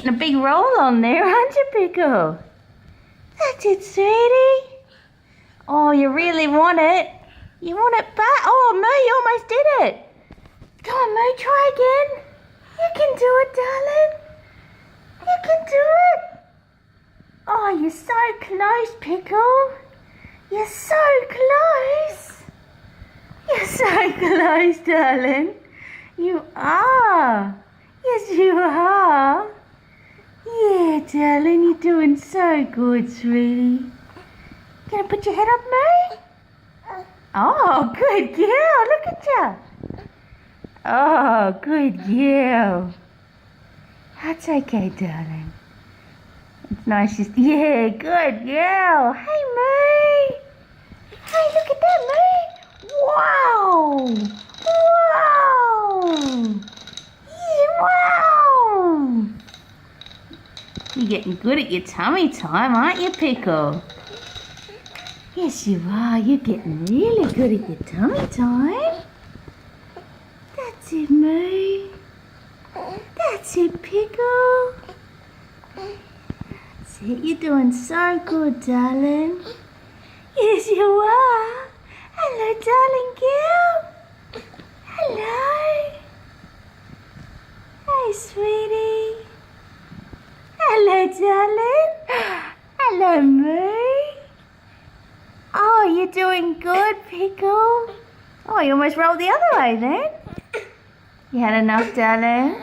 getting a big roll on there, aren't you, Pickle? That's it, sweetie. Oh, you really want it? You want it back? Oh, Moo, you almost did it. Come on, Moo, try again. You can do it, darling. You can do it. Oh, you're so close, Pickle. You're so close. You're so close, darling. You are. Yes, you are. Yeah, darling, you're doing so good, sweetie. Gonna put your head up, Moo? Oh, good girl. Look at you. Oh, good girl. That's okay, darling. It's nice. Yeah, good girl. Hey, Moo. Hey, look at that, Moo. Wow. Wow. Yeah, wow. You're getting good at your tummy time, aren't you, Pickle? Yes, you are. You're getting really good at your tummy time. That's it, Moo. That's it, Pickle. That's it. You're doing so good, darling. Yes, you are. Hello, darling girl. Hello. Hey, sweetie. Hello, darling. Hello, Moo. Oh, you're doing good, Pickle. Oh, you almost rolled the other way then. You had enough, darling?